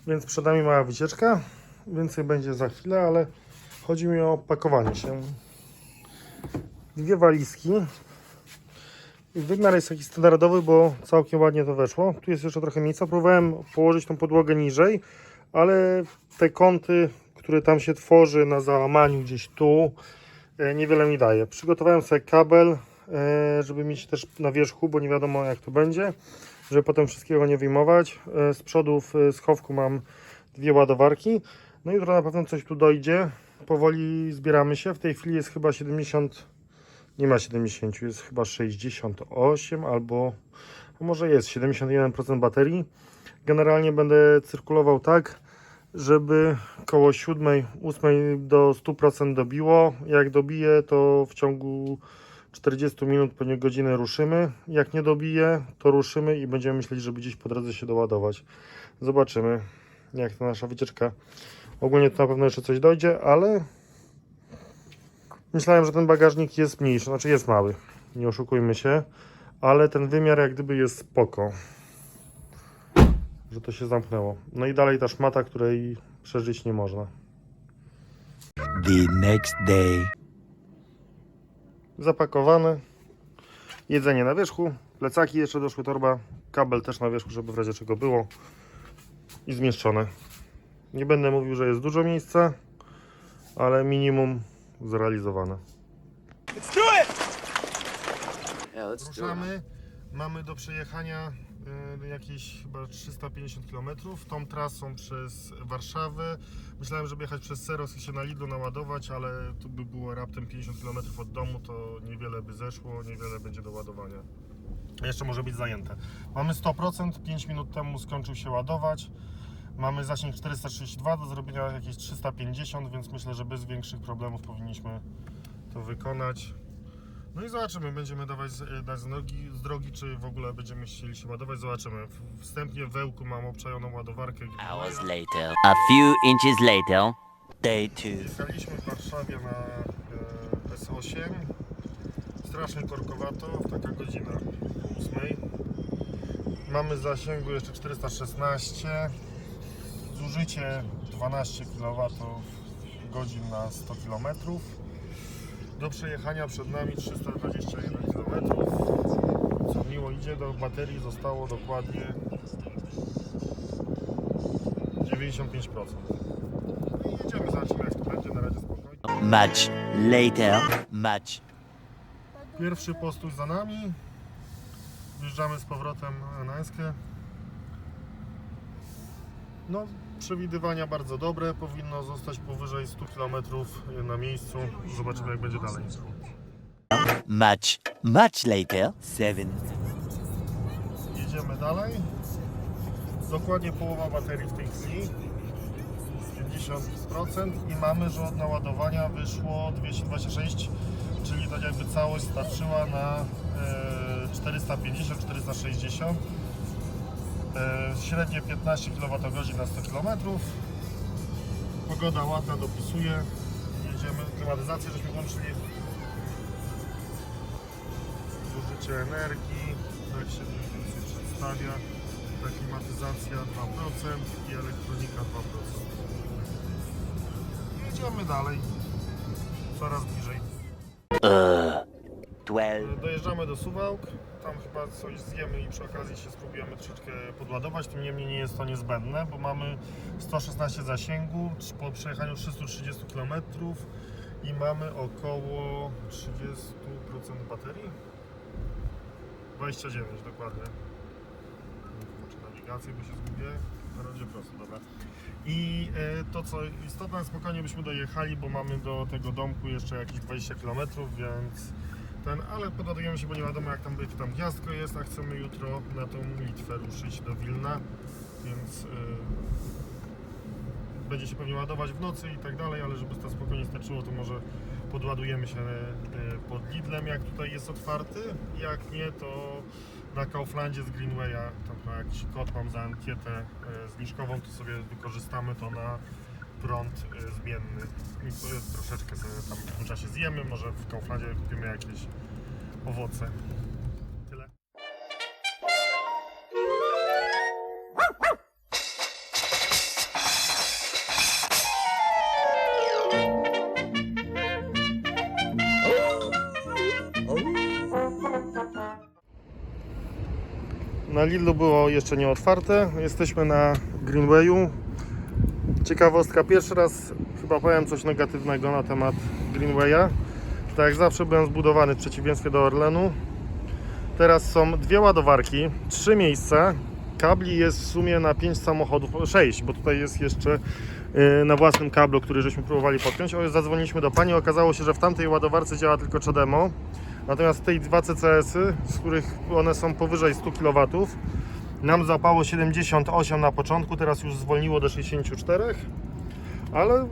Więc przed nami mała wycieczka. Więcej będzie za chwilę, ale chodzi mi o pakowanie się. 2 walizki. Wymiar jest taki standardowy, bo całkiem ładnie to weszło. Tu jest jeszcze trochę miejsca. Próbowałem położyć tą podłogę niżej, ale te kąty, które tam się tworzy na załamaniu gdzieś tu, niewiele mi daje. Przygotowałem sobie kabel, żeby mieć też na wierzchu, bo nie wiadomo jak to będzie, żeby potem wszystkiego nie wyjmować. Z przodu w schowku mam 2 ładowarki. No i jutro na pewno coś tu dojdzie. Powoli zbieramy się. W tej chwili jest chyba 70, nie ma 70, jest chyba 68 albo może jest 71% baterii. Generalnie będę cyrkulował tak, żeby koło 7, 8 do 100% dobiło. Jak dobije, to w ciągu 40 minut, pewnie godziny ruszymy. Jak nie dobije, to ruszymy i będziemy myśleć, żeby gdzieś po drodze się doładować. Zobaczymy, jak ta nasza wycieczka. Ogólnie to na pewno jeszcze coś dojdzie, ale myślałem, że ten bagażnik jest mniejszy, znaczy jest mały, nie oszukujmy się, ale ten wymiar jak gdyby jest spoko, że to się zamknęło. No i dalej ta szmata, której przeżyć nie można. The next day. Zapakowane, jedzenie na wierzchu, plecaki jeszcze doszły, torba, kabel też na wierzchu, żeby w razie czego było i zmieszczone. Nie będę mówił, że jest dużo miejsca, ale minimum zrealizowane. Ruszamy. Mamy do przejechania jakieś chyba 350 km tą trasą przez Warszawę. Myślałem, żeby jechać przez Seros i się na Lidlu naładować, ale tu by było raptem 50 km od domu, to niewiele by zeszło, niewiele będzie do ładowania. Jeszcze może być zajęte. Mamy 100%, 5 minut temu skończył się ładować. Mamy zasięg 432, do zrobienia jakieś 350, więc myślę, że bez większych problemów powinniśmy to wykonać. No i zobaczymy, będziemy dać z drogi, czy w ogóle będziemy chcieli się ładować, zobaczymy. Wstępnie w Wełku mam obczajoną ładowarkę. Hours later. A few inches later. Day 2. Jechaliśmy w Warszawie na S8. Strasznie korkowato, taka godzina po 8. Mamy zasięgu jeszcze 416. Zużycie 12 kWh na 100 km. Do przejechania przed nami 321 km. Co miło idzie, do baterii zostało dokładnie 95%. I jedziemy, zobaczymy jak to będzie, na razie spokojnie. Much later. Much. Pierwszy postój za nami. Wjeżdżamy z powrotem na Eskę. No, przewidywania bardzo dobre, powinno zostać powyżej 100 km na miejscu. Zobaczymy jak będzie dalej. Much later. 7. Jedziemy dalej. Dokładnie połowa baterii w tej chwili. 50% i mamy, że od naładowania wyszło 226, czyli tak jakby całość starczyła na 450-460. Średnie 15 kWh na 100 km. Pogoda ładna, dopisuje. Jedziemy, klimatyzację żeśmy włączyli. Zużycie energii, tak się mniej więcej przedstawia. Ta klimatyzacja 2% i elektronika 2%. Jedziemy dalej, coraz bliżej. 12. Dojeżdżamy do Suwałk, tam chyba coś zjemy i przy okazji się spróbujemy troszeczkę podładować, tym niemniej nie jest to niezbędne, bo mamy 116 zasięgu po przejechaniu 330 km i mamy około 30% baterii. 29 dokładnie. Włączę nawigację, bo się zgubię. To będzie prosto, dobra. I to co istotne, spokojnie byśmy dojechali, bo mamy do tego domku jeszcze jakieś 20 km, więc ale podładujemy się, bo nie wiadomo jak tam będzie, tam gniazdko jest, a chcemy jutro na tą Litwę ruszyć do Wilna, więc będzie się pewnie ładować w nocy i tak dalej, ale żeby to spokojnie starczyło, to może podładujemy się pod Lidlem, jak tutaj jest otwarty, jak nie, to na Kauflandzie z Greenwaya, tam jakiś kod mam za ankietę zniżkową, to sobie wykorzystamy to na prąd zmienny i troszeczkę sobie tam w tym czasie zjemy, może w Kauflandzie kupimy jakieś owoce. Tyle. Na Lidlu było jeszcze nie otwarte. Jesteśmy na Greenwayu. Ciekawostka, pierwszy raz chyba powiem coś negatywnego na temat Greenwaya. Tak jak zawsze byłem zbudowany w przeciwieństwie do Orlenu. Teraz są 2 ładowarki, 3 miejsca. Kabli jest w sumie na 5 samochodów, 6, bo tutaj jest jeszcze na własnym kablu, który żeśmy próbowali podpiąć. Zadzwoniliśmy do pani, okazało się, że w tamtej ładowarce działa tylko CHAdeMO. Natomiast w tej 2 CCS-y, z których one są powyżej 100 kW, nam zapało 78 na początku, teraz już zwolniło do 64, ale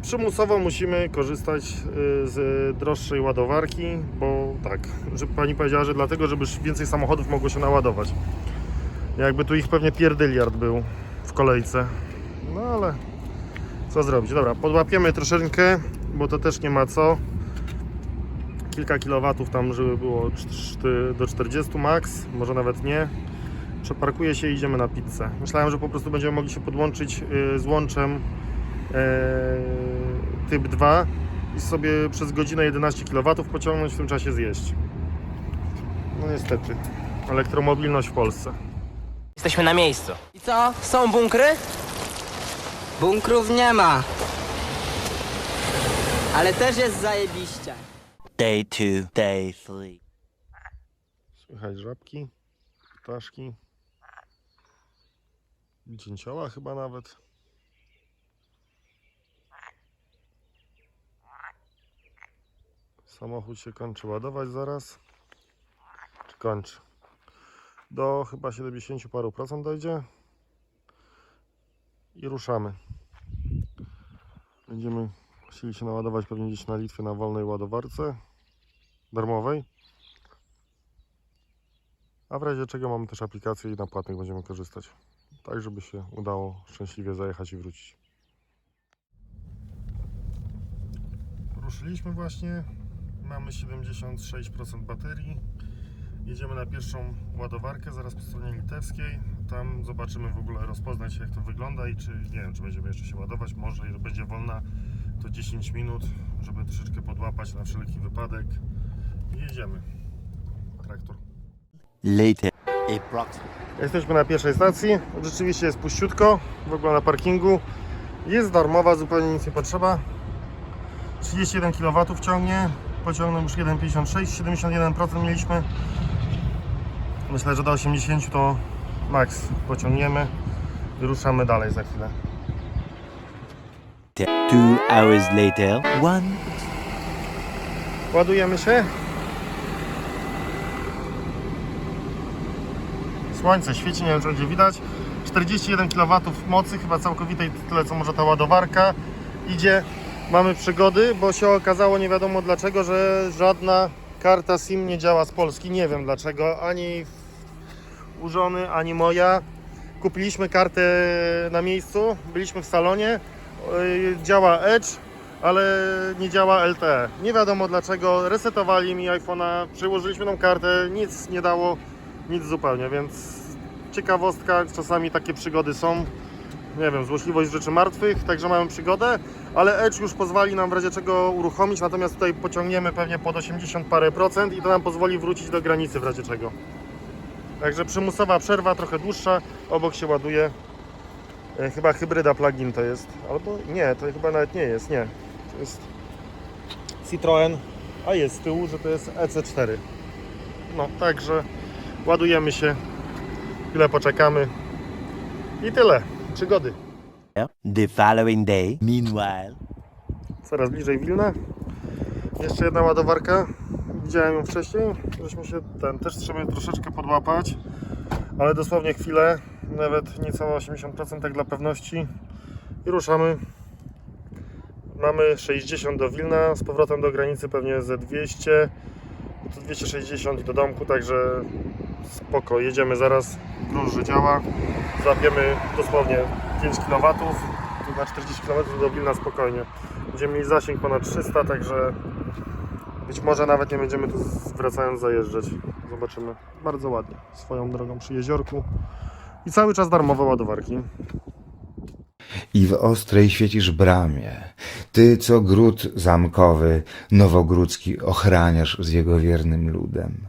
przymusowo musimy korzystać z droższej ładowarki, bo tak, że pani powiedziała, że dlatego, żeby więcej samochodów mogło się naładować. Jakby tu ich pewnie pierdyliard był w kolejce. No ale co zrobić? Dobra, podłapiemy troszeczkę, bo to też nie ma co. Kilka kilowatów tam, żeby było do 40 max, może nawet nie. Przeparkuję się i idziemy na pizzę. Myślałem, że po prostu będziemy mogli się podłączyć z łączem typ 2 i sobie przez godzinę 11 kW pociągnąć, w tym czasie zjeść. No niestety, elektromobilność w Polsce. Jesteśmy na miejscu. I co? Są bunkry? Bunkrów nie ma. Ale też jest zajebiście. Day 2, day 3. Słychać żabki, ptaszki, dzięcioła chyba nawet. Samochód się kończy ładować zaraz. Czy kończy? Do chyba 70 paru procent dojdzie. I ruszamy. Będziemy chcieli się naładować pewnie gdzieś na Litwie na wolnej ładowarce darmowej. A w razie czego mamy też aplikację i na płatnych będziemy korzystać. Tak, żeby się udało szczęśliwie zajechać i wrócić. Ruszyliśmy właśnie. Mamy 76% baterii. Jedziemy na pierwszą ładowarkę, zaraz po stronie litewskiej. Tam zobaczymy w ogóle, rozpoznać jak to wygląda i czy, nie wiem, czy będziemy jeszcze się ładować. Może jak będzie wolna, to 10 minut, żeby troszeczkę podłapać na wszelki wypadek. I jedziemy. Traktor. Later. Jesteśmy na pierwszej stacji. Rzeczywiście jest puściutko, w ogóle na parkingu. Jest darmowa, zupełnie nic nie potrzeba. 31 kW ciągnie. Pociągnął już 1,56, 71% mieliśmy. Myślę, że do 80 to max pociągniemy i ruszamy dalej za chwilę. 2 hours later. 1. Ładujemy się. Słońce świeci, nie wiem czy będzie widać. 41 kW mocy, chyba całkowitej, tyle co może ta ładowarka. Idzie. Mamy przygody, bo się okazało nie wiadomo dlaczego, że żadna karta SIM nie działa z Polski. Nie wiem dlaczego, ani u żony, ani moja. Kupiliśmy kartę na miejscu, byliśmy w salonie. Działa Edge, ale nie działa LTE. Nie wiadomo dlaczego, resetowali mi iPhone'a, przyłożyliśmy tą kartę, nic nie dało, nic zupełnie, więc ciekawostka, czasami takie przygody są. Nie wiem, złośliwość rzeczy martwych, także mamy przygodę, ale Edge już pozwoli nam w razie czego uruchomić, natomiast tutaj pociągniemy pewnie pod 80 parę procent i to nam pozwoli wrócić do granicy w razie czego. Także przymusowa przerwa, trochę dłuższa, obok się ładuje, chyba hybryda plug-in to jest, albo nie, to chyba nawet nie jest, nie, to jest Citroen, a jest z tyłu, że to jest EC4. No, także ładujemy się, chwilę poczekamy i tyle. Przygody. The following day. Meanwhile. Coraz bliżej Wilna. Jeszcze jedna ładowarka. Widziałem ją wcześniej. Żeśmy się też trzeba troszeczkę podłapać, ale dosłownie chwilę, nawet niecałe 80% tak dla pewności. I ruszamy. Mamy 60 do Wilna, z powrotem do granicy pewnie ze 200, to 260 do domku, także spoko, jedziemy zaraz, gruż działa, złapiemy dosłownie 5 kW, tu na 40 km do Wilna spokojnie. Będziemy mieli zasięg ponad 300, także być może nawet nie będziemy tu wracając zajeżdżać. Zobaczymy. Bardzo ładnie, swoją drogą przy jeziorku i cały czas darmowe ładowarki. I w ostrej świecisz bramie, ty, co gród zamkowy nowogródzki ochraniasz z jego wiernym ludem.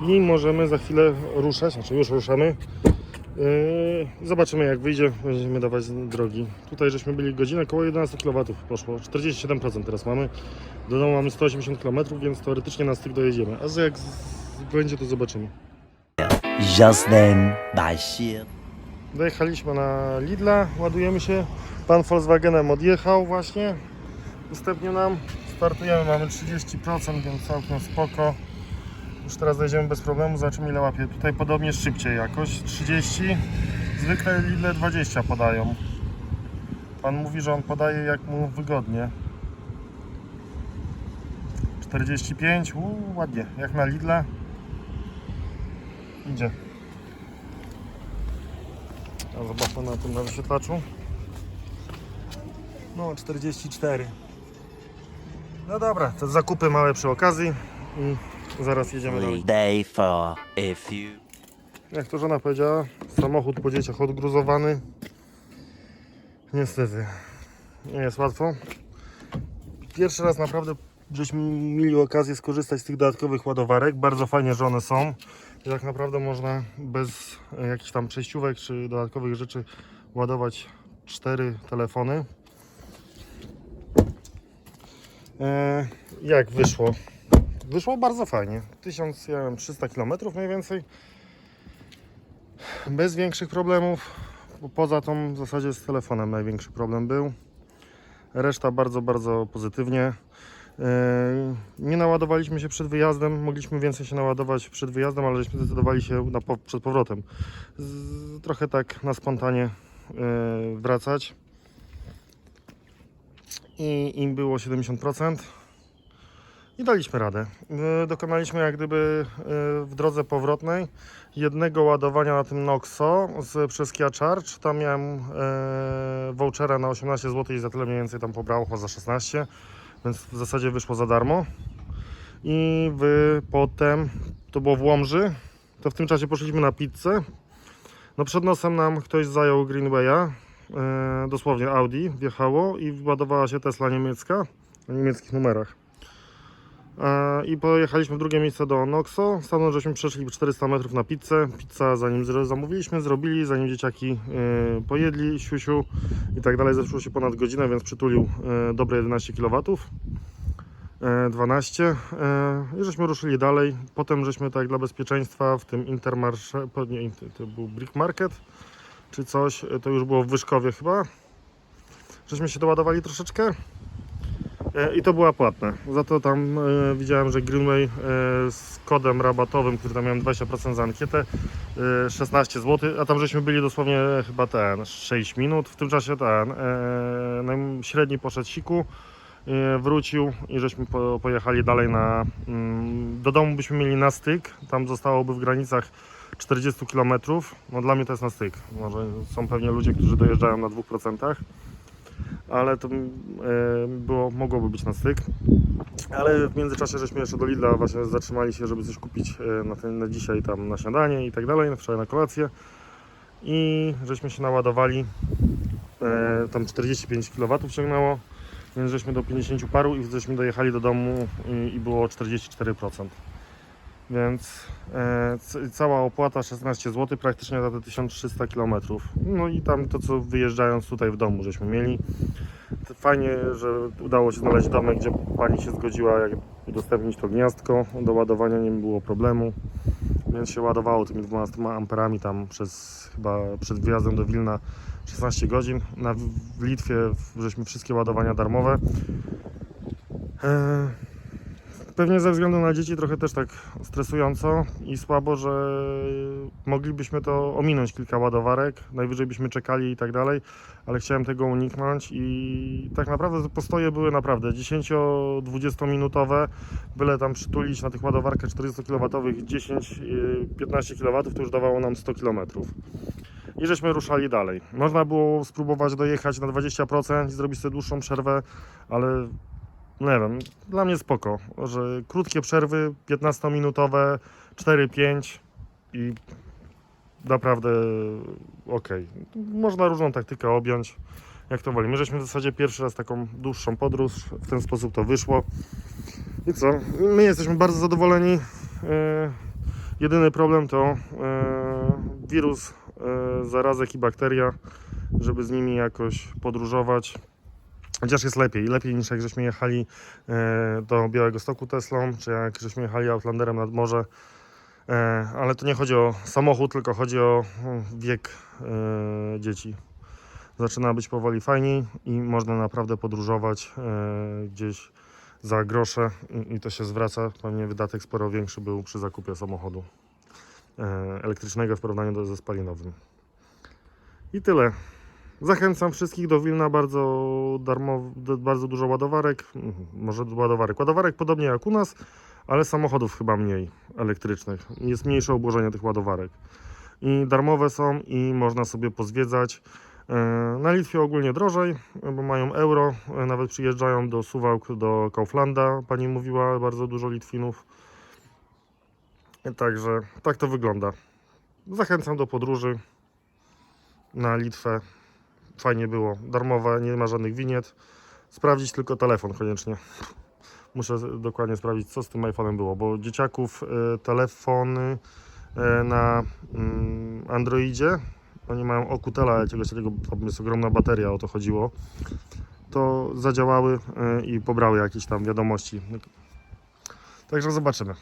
i możemy za chwilę ruszać, znaczy już ruszamy. Zobaczymy jak wyjdzie, będziemy dawać drogi. Tutaj żeśmy byli godzinę, około 11 kW poszło, 47% teraz mamy. Do domu mamy 180 km, więc teoretycznie na styk dojedziemy. A jak będzie, to zobaczymy. Just then, by ship. Dojechaliśmy na Lidla, ładujemy się. Pan Volkswagenem odjechał właśnie. Ustępnił nam. Startujemy, mamy 30%, więc całkiem spoko. Już teraz dojedziemy bez problemu, zobaczymy ile łapie. Tutaj podobnie szybciej jakoś, 30. Zwykle Lidle 20 podają. Pan mówi, że on podaje jak mu wygodnie. 45, ładnie, jak na Lidle. Idzie. A zobaczmy na tym na wyświetlaczu. No 44. No dobra, to zakupy małe przy okazji i zaraz jedziemy dalej. Day 4, a few. Jak to żona powiedziała, samochód po dzieciach odgruzowany. Niestety nie jest łatwo. Pierwszy raz naprawdę żeśmy mieli okazję skorzystać z tych dodatkowych ładowarek. Bardzo fajnie, że one są. I tak naprawdę można bez jakichś tam przejściówek czy dodatkowych rzeczy ładować 4 telefony. Jak wyszło? Wyszło bardzo fajnie. 1300 km mniej więcej. Bez większych problemów. Poza tą w zasadzie z telefonem największy problem był. Reszta bardzo, bardzo pozytywnie. Nie naładowaliśmy się przed wyjazdem. Mogliśmy więcej się naładować przed wyjazdem, ale żeśmy zdecydowali się przed powrotem. Trochę tak na spontanie wracać. I im było 70%. I daliśmy radę. Dokonaliśmy jak gdyby w drodze powrotnej jednego ładowania na tym Noxo przez Kia Charge. Tam miałem vouchera na 18 zł i za tyle mniej więcej tam pobrało, chyba za 16, więc w zasadzie wyszło za darmo. I potem, to było w Łomży, to w tym czasie poszliśmy na pizzę. No przed nosem nam ktoś zajął Greenwaya, dosłownie Audi wjechało i ładowała się Tesla niemiecka, na niemieckich numerach. I pojechaliśmy w drugie miejsce do Noxo. Stamtąd żeśmy przeszli 400 metrów na pizzę. Pizza zanim zamówiliśmy, zrobili, zanim dzieciaki pojedli, siusiu i tak dalej. Zeszło się ponad godzinę, więc przytulił dobre 11 kW. 12 i żeśmy ruszyli dalej. Potem żeśmy tak dla bezpieczeństwa w tym Intermarché, nie, to był Brick Market czy coś, to już było w Wyszkowie chyba. Żeśmy się doładowali troszeczkę. I to była płatne. Za to tam widziałem, że Greenway z kodem rabatowym, który tam miałem 20% za ankietę, 16 zł, a tam żeśmy byli dosłownie chyba 6 minut. W tym czasie średni poszedł siku, wrócił i żeśmy pojechali dalej do domu byśmy mieli na styk. Tam zostałoby w granicach 40 km. No dla mnie to jest na styk. Może są pewnie ludzie, którzy dojeżdżają na 2%. Ale to mogłoby być na styk. Ale w międzyczasie żeśmy jeszcze do Lidla właśnie zatrzymali się, żeby coś kupić na dzisiaj tam na śniadanie i tak dalej, wczoraj na kolację. I żeśmy się naładowali, tam 45 kW ciągnęło, więc żeśmy do 50 paru i żeśmy dojechali do domu i było 44%. Więc cała opłata 16 zł praktycznie za te 1300 km. No i tam to co wyjeżdżając tutaj w domu żeśmy mieli. Fajnie, że udało się znaleźć domek, gdzie pani się zgodziła jak udostępnić to gniazdko. Do ładowania nie było problemu. Więc się ładowało tymi 12 amperami tam chyba przed wyjazdem do Wilna 16 godzin. W Litwie żeśmy wszystkie ładowania darmowe. Pewnie ze względu na dzieci trochę też tak stresująco i słabo, że moglibyśmy to ominąć kilka ładowarek, najwyżej byśmy czekali i tak dalej, ale chciałem tego uniknąć i tak naprawdę te postoje były naprawdę 10-20 minutowe, byle tam przytulić na tych ładowarkach 40 kW 10-15 kW, to już dawało nam 100 km. I żeśmy ruszali dalej. Można było spróbować dojechać na 20% i zrobić sobie dłuższą przerwę, ale nie wiem, dla mnie spoko, że krótkie przerwy, 15-minutowe, 4-5 i naprawdę ok. Można różną taktykę objąć, jak to woli. My żeśmy w zasadzie pierwszy raz taką dłuższą podróż, w ten sposób to wyszło. I co? My jesteśmy bardzo zadowoleni. Jedyny problem to wirus, zarazek i bakteria, żeby z nimi jakoś podróżować. Chociaż jest lepiej niż jak żeśmy jechali do Białegostoku Teslą, czy jak żeśmy jechali Outlanderem nad morze. Ale to nie chodzi o samochód, tylko chodzi o wiek dzieci. Zaczyna być powoli fajniej i można naprawdę podróżować gdzieś za grosze i to się zwraca. Pewnie wydatek sporo większy był przy zakupie samochodu elektrycznego w porównaniu ze spalinowym. I tyle. Zachęcam wszystkich do Wilna, bardzo dużo ładowarek, może ładowarek podobnie jak u nas, ale samochodów chyba mniej elektrycznych. Jest mniejsze obłożenie tych ładowarek. I darmowe są i można sobie pozwiedzać. Na Litwie ogólnie drożej, bo mają euro, nawet przyjeżdżają do Suwałk, do Kauflanda, pani mówiła, bardzo dużo Litwinów. Także tak to wygląda. Zachęcam do podróży na Litwę. Fajnie było, darmowe, nie ma żadnych winiet. Sprawdzić tylko telefon koniecznie. Muszę dokładnie sprawdzić, co z tym iPhone'em było, bo dzieciaków telefony na Androidzie, oni mają Okutela jakiegoś takiego, tam jest ogromna bateria, o to chodziło, to zadziałały i pobrały jakieś tam wiadomości. Także zobaczymy.